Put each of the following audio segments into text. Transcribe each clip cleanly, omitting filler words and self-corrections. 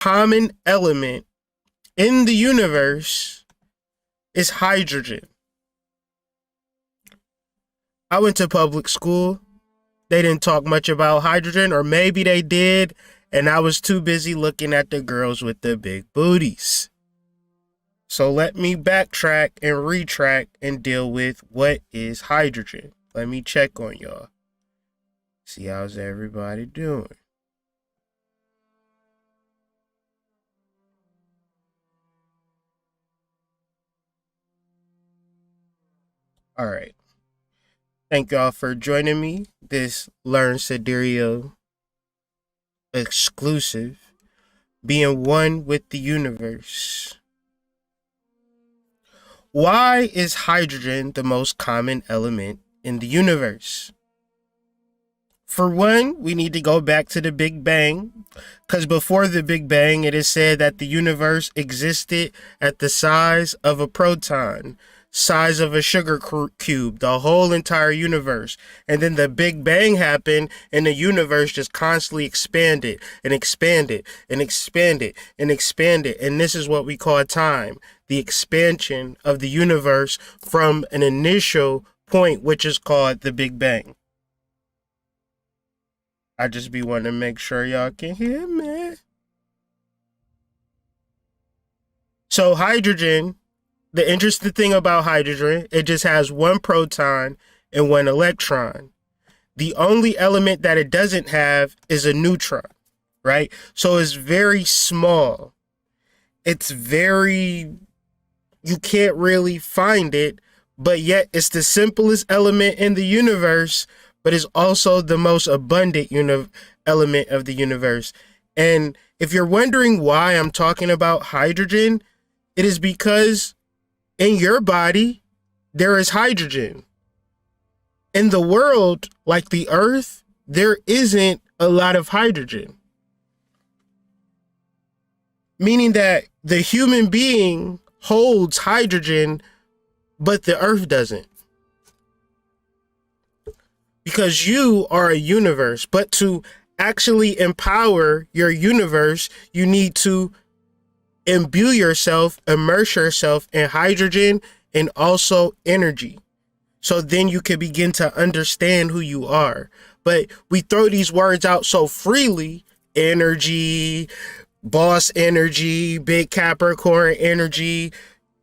common element in the universe is hydrogen. I went to public school. They didn't talk much about hydrogen, or maybe they did, and I was too busy looking at the girls with the big booties. So let me backtrack and retract and deal with what is hydrogen. Let me check on y'all. See how's everybody doing. All right. Thank y'all for joining me. This Learn Sidereal exclusive, being one with the universe. Why is hydrogen the most common element in the universe? For one, we need to go back to the Big Bang, because before the Big Bang, it is said that the universe existed at the size of a proton, size of a sugar cube, the whole entire universe. And then the Big Bang happened, and the universe just constantly expanded and expanded and expanded and expanded. And this is what we call time, the expansion of the universe from an initial point, which is called the Big Bang. I just be wanting to make sure y'all can hear me. So hydrogen, the interesting thing about hydrogen, it just has one proton and one electron. The only element that it doesn't have is a neutron, right? So it's very small. It's very, you can't really find it, but yet it's the simplest element in the universe, but it's also the most abundant element of the universe. And if you're wondering why I'm talking about hydrogen, it is because in your body, there is hydrogen. In the world, like the earth, there isn't a lot of hydrogen. Meaning that the human being holds hydrogen, but the earth doesn't. Because you are a universe, but to actually empower your universe, you need to imbue yourself, immerse yourself in hydrogen and also energy. So then you can begin to understand who you are. But we throw these words out so freely: energy, boss energy, big Capricorn energy.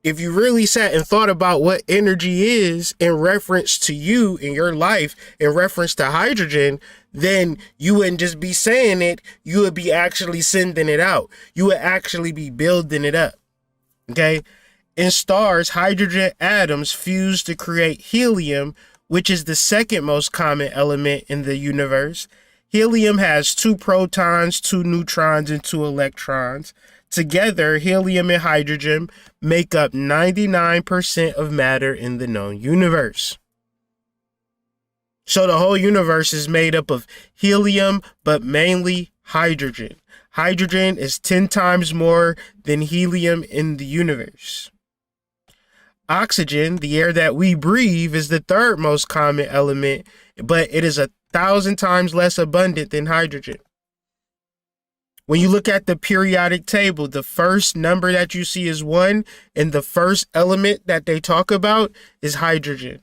If you really sat and thought about what energy is in reference to you in your life, in reference to hydrogen, then you wouldn't just be saying it, you would be actually sending it out. You would actually be building it up. Okay? In stars, hydrogen atoms fuse to create helium, which is the second most common element in the universe. Helium has 2 protons, 2 neutrons, and 2 electrons. Together, helium and hydrogen make up 99% of matter in the known universe. So the whole universe is made up of helium, but mainly hydrogen. Hydrogen is 10 times more than helium in the universe. Oxygen, the air that we breathe, is the third most common element, but it is 1,000 times less abundant than hydrogen. When you look at the periodic table, the first number that you see is 1, and the first element that they talk about is hydrogen.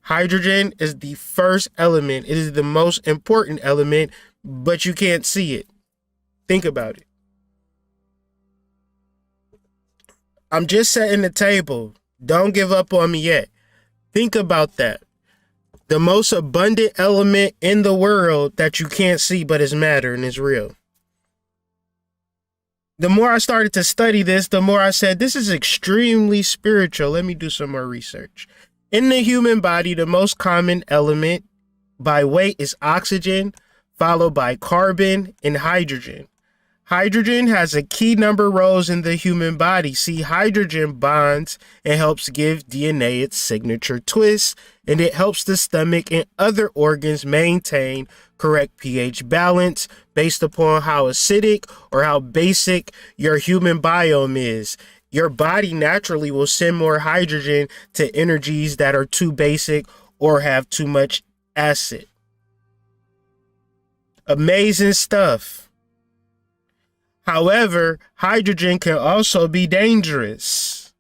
Hydrogen is the first element. It is the most important element, but you can't see it. Think about it. I'm just setting the table. Don't give up on me yet. Think about that. The most abundant element in the world that you can't see, but is matter and is real. The more I started to study this, the more I said, this is extremely spiritual. Let me do some more research. In the human body, the most common element by weight is oxygen, followed by carbon and hydrogen. Hydrogen has a key number of roles in the human body. See, hydrogen bonds and helps give DNA its signature twist, and it helps the stomach and other organs maintain correct pH balance based upon how acidic or how basic your human biome is. Your body naturally will send more hydrogen to energies that are too basic or have too much acid. Amazing stuff. However, hydrogen can also be dangerous.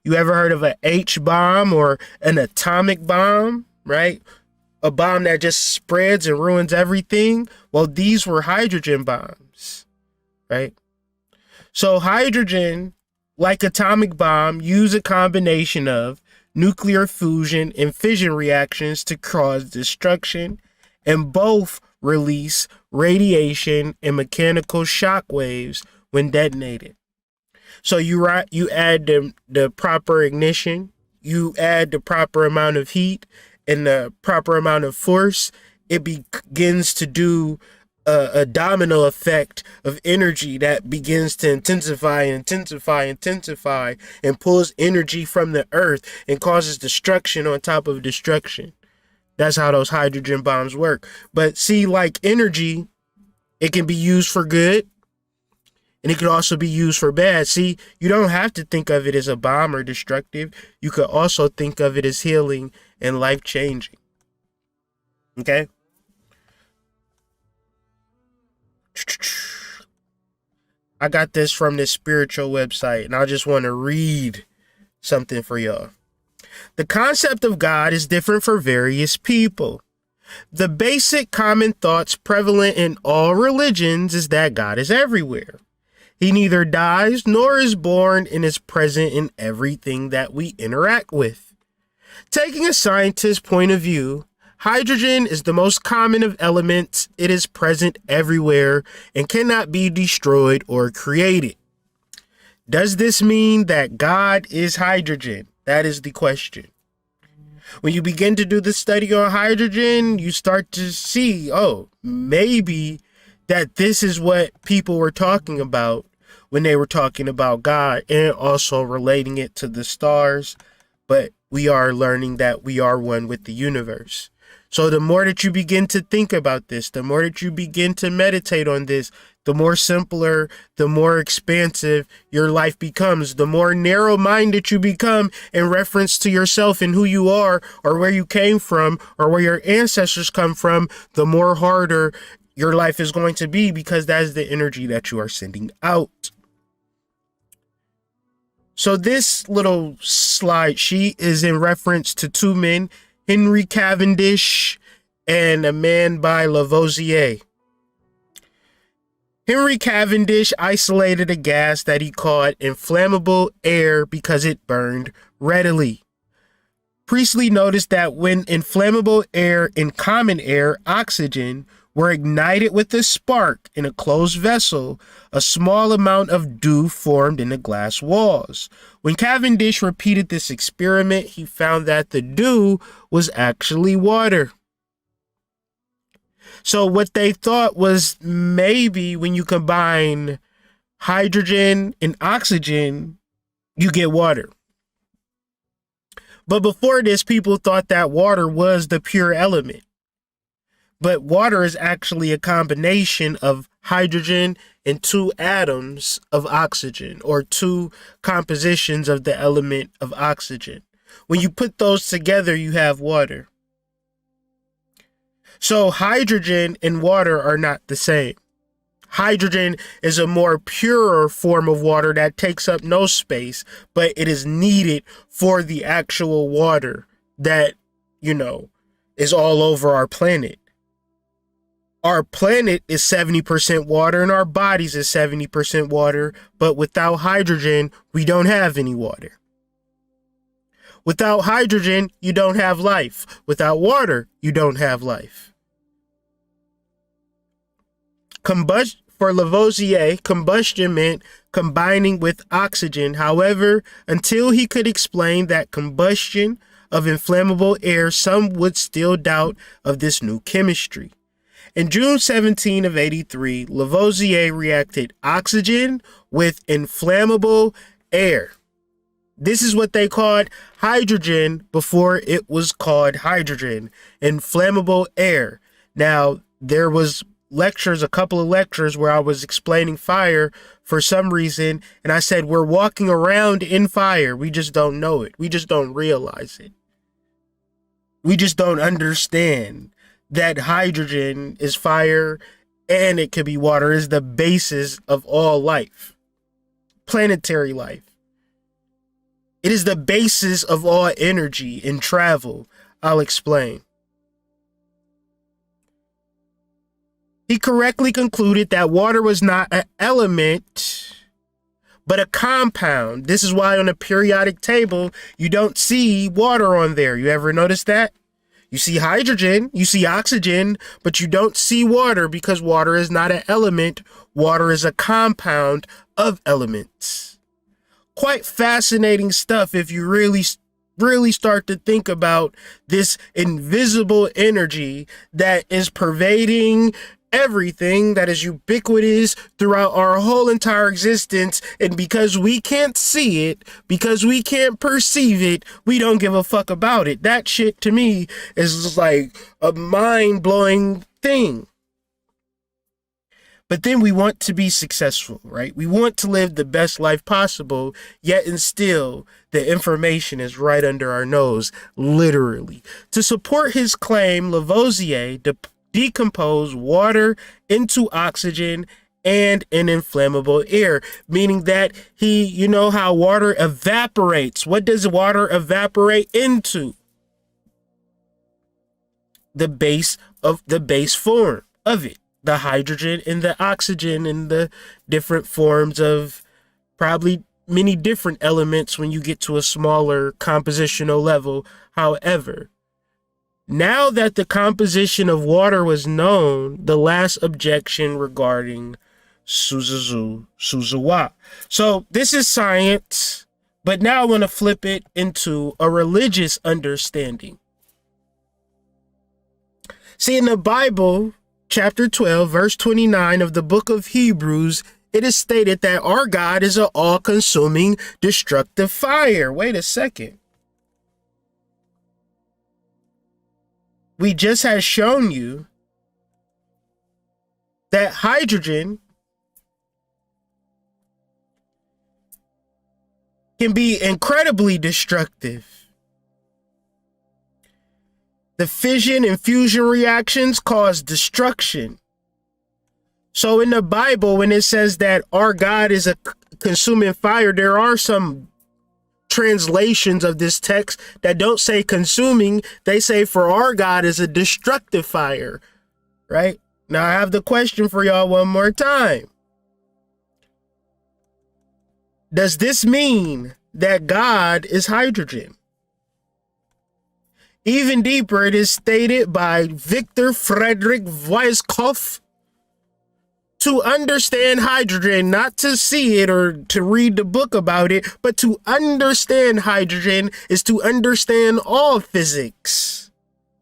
You ever heard of an H bomb or an atomic bomb, right? A bomb that just spreads and ruins everything. Well, these were hydrogen bombs, right? So hydrogen, like atomic bomb, use a combination of nuclear fusion and fission reactions to cause destruction, and both release radiation and mechanical shock waves when detonated. So you add the proper ignition, you add the proper amount of heat and the proper amount of force, it begins to do a domino effect of energy that begins to intensify and pulls energy from the earth and causes destruction on top of destruction. That's how those hydrogen bombs work. But see, like energy, it can be used for good and it can also be used for bad. See, you don't have to think of it as a bomb or destructive. You could also think of it as healing and life-changing. Okay? I got this from this spiritual website, and I just want to read something for y'all. The concept of God is different for various people. The basic common thoughts prevalent in all religions is that God is everywhere. He neither dies nor is born and is present in everything that we interact with. Taking a scientist's point of view, hydrogen is the most common of elements. It is present everywhere and cannot be destroyed or created. Does this mean that God is hydrogen? That is the question. When you begin to do the study on hydrogen, you start to see, oh, maybe that this is what people were talking about when they were talking about God, and also relating it to the stars. But we are learning that we are one with the universe. So the more that you begin to think about this, the more that you begin to meditate on this, the more simpler, the more expansive your life becomes, the more narrow-minded you become in reference to yourself and who you are, or where you came from, or where your ancestors come from, the more harder your life is going to be, because that is the energy that you are sending out. So this little slide sheet is in reference to two men, Henry Cavendish and a man by Lavoisier. Henry Cavendish isolated a gas that he called inflammable air because it burned readily. Priestley noticed that when inflammable air and common air, oxygen, were ignited with a spark in a closed vessel, a small amount of dew formed in the glass walls. When Cavendish repeated this experiment, he found that the dew was actually water. So what they thought was maybe when you combine hydrogen and oxygen, you get water. But before this, people thought that water was the pure element. But water is actually a combination of hydrogen and two atoms of oxygen, or two compositions of the element of oxygen. When you put those together, you have water. So hydrogen and water are not the same. Hydrogen is a more purer form of water that takes up no space, but it is needed for the actual water that, is all over our planet. Our planet is 70% water and our bodies is 70% water, but without hydrogen, we don't have any water. Without hydrogen, you don't have life. Without water, you don't have life. For Lavoisier, combustion meant combining with oxygen. However, until he could explain that combustion of inflammable air, some would still doubt of this new chemistry. In June 17 of 83, Lavoisier reacted oxygen with inflammable air. This is what they called hydrogen before it was called hydrogen, inflammable air. Now, there was a couple of lectures where I was explaining fire for some reason, and I said we're walking around in fire. We just don't know it. We just don't realize it. We just don't understand that hydrogen is fire and it could be water, is the basis of all life, planetary life. It is the basis of all energy and travel. I'll explain. He correctly concluded that water was not an element, but a compound. This is why on the periodic table, you don't see water on there. You ever notice that? You see hydrogen, you see oxygen, but you don't see water because water is not an element. Water is a compound of elements. Quite fascinating stuff if you really start to think about this invisible energy that is pervading everything, that is ubiquitous throughout our whole entire existence. And because we can't see it, because we can't perceive it, we don't give a fuck about it. That shit to me is just like a mind-blowing thing. But then we want to be successful, right? We want to live the best life possible, yet and still the information is right under our nose, literally. To support his claim, Lavoisier decomposed water into oxygen and an inflammable air, meaning that you know how water evaporates. What does water evaporate into? The base form of it. The hydrogen and the oxygen and the different forms of probably many different elements when you get to a smaller compositional level. However, now that the composition of water was known, the last objection regarding Suzuwa. So this is science, but now I want to flip it into a religious understanding. See, in the Bible, chapter 12, verse 29 of the book of Hebrews, it is stated that our God is an all-consuming, destructive fire. Wait a second. We just had shown you that hydrogen can be incredibly destructive. The fission and fusion reactions cause destruction. So in the Bible, when it says that our God is a consuming fire, there are some translations of this text that don't say consuming. They say for our God is a destructive fire, right? Now I have the question for y'all one more time. Does this mean that God is hydrogen? Even deeper, it is stated by Victor Frederick Weisskopf, to understand hydrogen, not to see it or to read the book about it, but to understand hydrogen is to understand all physics.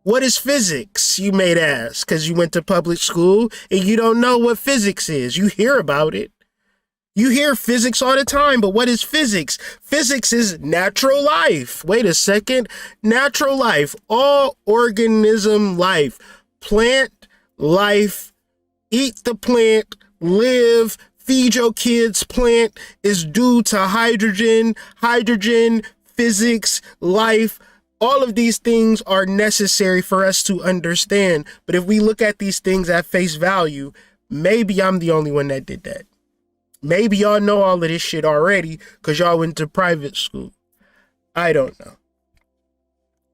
What is physics, you may ask, because you went to public school and you don't know what physics is. You hear about it. You hear physics all the time, but what is physics? Physics is natural life. Wait a second. Natural life, all organism life, plant life, eat the plant, live, feed your kids plant is due to hydrogen, physics, life. All of these things are necessary for us to understand. But if we look at these things at face value, maybe I'm the only one that did that. Maybe y'all know all of this shit already because y'all went to private school. I don't know.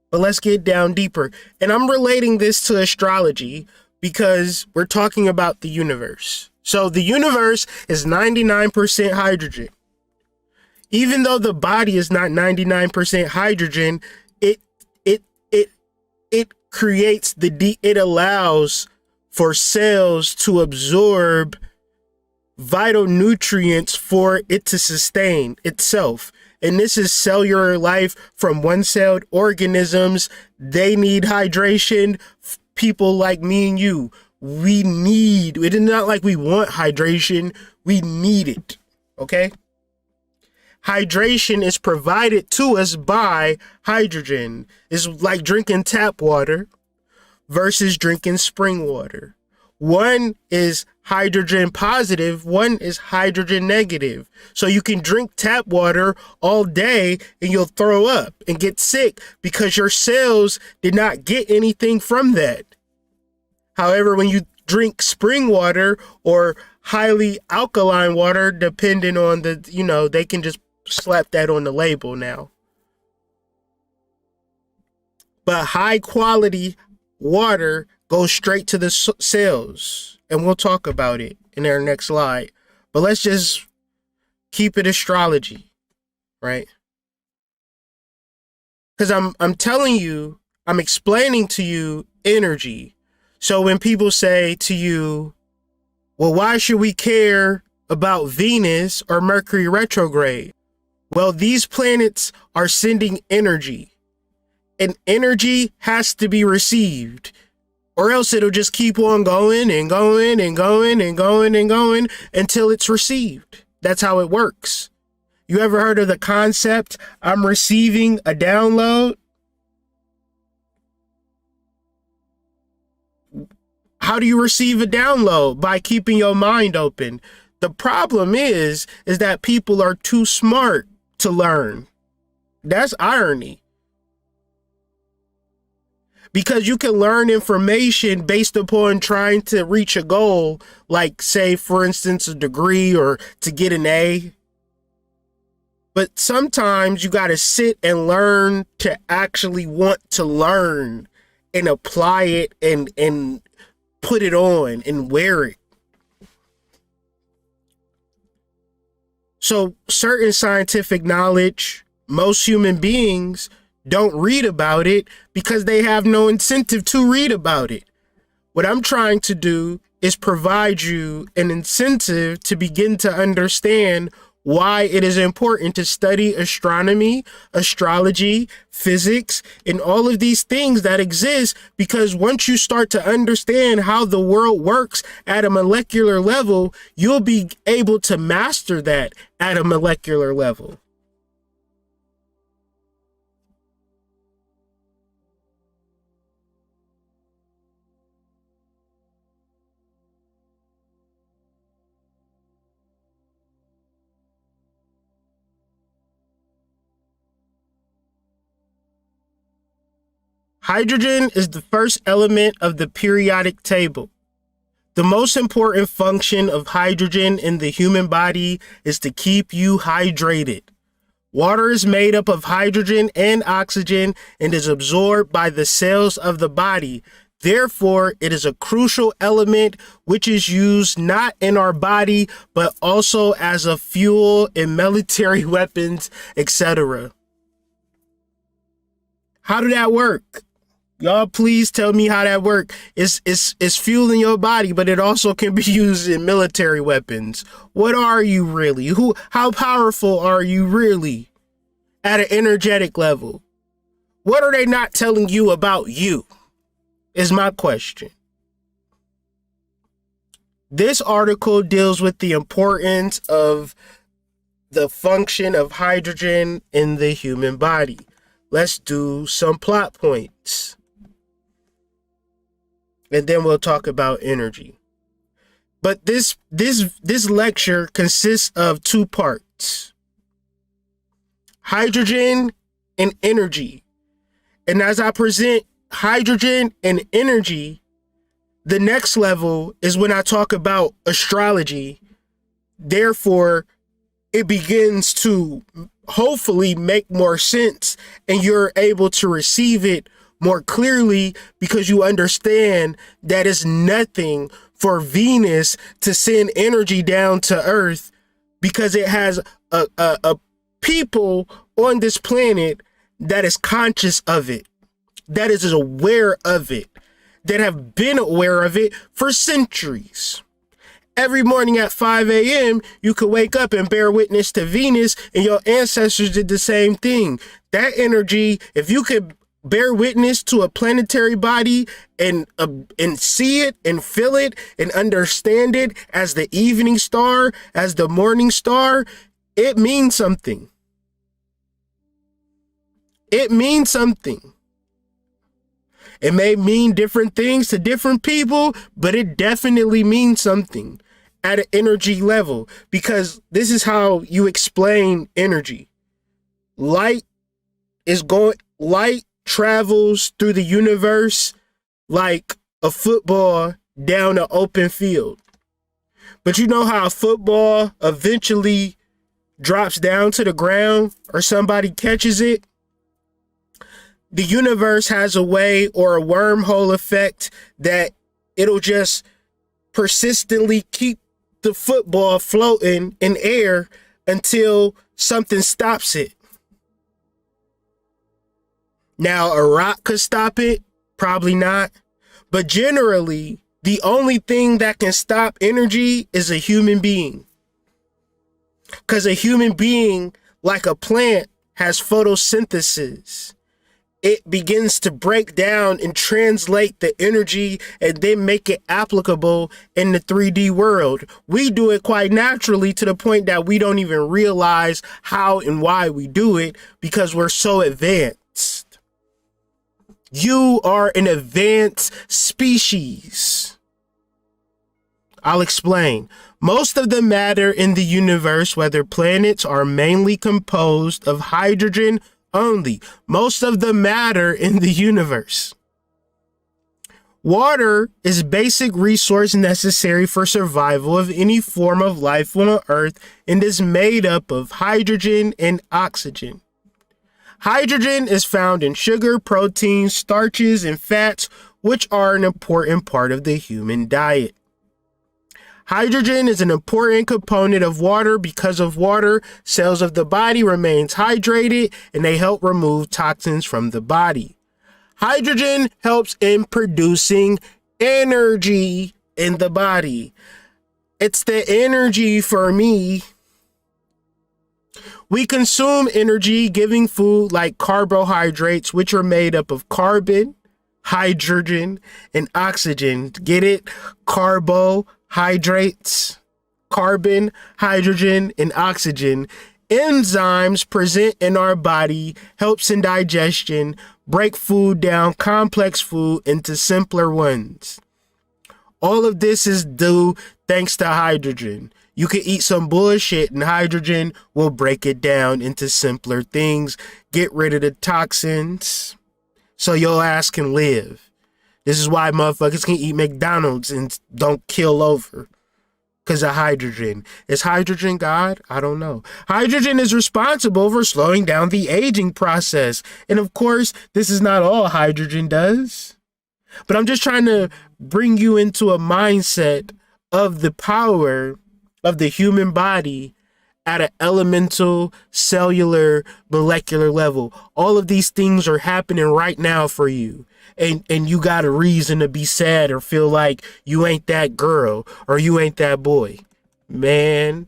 But let's get down deeper. And I'm relating this to astrology because we're talking about the universe. So the universe is 99% hydrogen. Even though the body is not 99% hydrogen, it creates it allows for cells to absorb vital nutrients for it to sustain itself. And this is cellular life from one-celled organisms. They need hydration. People like me and you, it is not like we want hydration. We need it. Okay? Hydration is provided to us by hydrogen. It's like drinking tap water versus drinking spring water. One is hydrogen positive, one is hydrogen negative. So you can drink tap water all day and you'll throw up and get sick because your cells did not get anything from that. However, when you drink spring water or highly alkaline water, depending on the, they can just slap that on the label now. But high quality water goes straight to the cells. And we'll talk about it in our next slide. But let's just keep it astrology, right? Because I'm telling you, I'm explaining to you energy. So when people say to you, well, why should we care about Venus or Mercury retrograde? Well, these planets are sending energy, and energy has to be received, or else it'll just keep on going and going and going and going and going until it's received. That's how it works. You ever heard of the concept, I'm receiving a download? How do you receive a download? By keeping your mind open. The problem is that people are too smart to learn. That's irony. Because you can learn information based upon trying to reach a goal, like, say, for instance, a degree or to get an A. But sometimes you got to sit and learn to actually want to learn and apply it and put it on and wear it. So certain scientific knowledge, most human beings don't read about it because they have no incentive to read about it. What I'm trying to do is provide you an incentive to begin to understand why it is important to study astronomy, astrology, physics, and all of these things that exist, because once you start to understand how the world works at a molecular level, you'll be able to master that at a molecular level. Hydrogen is the first element of the periodic table. The most important function of hydrogen in the human body is to keep you hydrated. Water is made up of hydrogen and oxygen and is absorbed by the cells of the body. Therefore, it is a crucial element which is used not in our body, but also as a fuel in military weapons, etc. How did that work? Y'all, please tell me how that works. It's fuel in your body, but it also can be used in military weapons. What are you really? How powerful are you really at an energetic level? What are they not telling you about you? Is my question. This article deals with the importance of the function of hydrogen in the human body. Let's do some plot points. And then we'll talk about energy. But this lecture consists of two parts: hydrogen and energy. And as I present hydrogen and energy, the next level is when I talk about astrology. Therefore, it begins to hopefully make more sense and you're able to receive it more clearly, because you understand that it's nothing for Venus to send energy down to Earth, because it has a people on this planet that is conscious of it, that is aware of it, that have been aware of it for centuries. Every morning at 5 a.m., you could wake up and bear witness to Venus, and your ancestors did the same thing. That energy, if you could bear witness to a planetary body and see it and feel it and understand it as the evening star, as the morning star, it means something. It means something. It may mean different things to different people, but it definitely means something at an energy level, because this is how you explain energy. Light travels through the universe like a football down an open field. But you know how a football eventually drops down to the ground or somebody catches it? The universe has a way, or a wormhole effect, that it'll just persistently keep the football floating in air until something stops it. Now, a rock could stop it, probably not. But generally, the only thing that can stop energy is a human being. Because a human being, like a plant, has photosynthesis. It begins to break down and translate the energy and then make it applicable in the 3D world. We do it quite naturally to the point that we don't even realize how and why we do it because we're so advanced. You are an advanced species. I'll explain. Most of the matter in the universe, whether planets, are mainly composed of hydrogen only. Most of the matter in the universe. Water is a basic resource necessary for survival of any form of life on Earth and is made up of hydrogen and oxygen. Hydrogen is found in sugar, proteins, starches, and fats, which are an important part of the human diet. Hydrogen is an important component of water. Because of water, cells of the body remains hydrated and they help remove toxins from the body. Hydrogen helps in producing energy in the body. It's the energy for me. We consume energy giving food like carbohydrates, which are made up of carbon, hydrogen, and oxygen. Get it? Carbohydrates, carbon, hydrogen, and oxygen. Enzymes present in our body helps in digestion, break food down, complex food, into simpler ones. All of this is due thanks to hydrogen. You can eat some bullshit and hydrogen will break it down into simpler things, get rid of the toxins, so your ass can live. This is why motherfuckers can eat McDonald's and don't kill over. Because of hydrogen. Is hydrogen God? I don't know. Hydrogen is responsible for slowing down the aging process. And of course, this is not all hydrogen does. But I'm just trying to bring you into a mindset of the power of the human body at an elemental, cellular, molecular level. All of these things are happening right now for you. And you got a reason to be sad or feel like you ain't that girl or you ain't that boy. Man,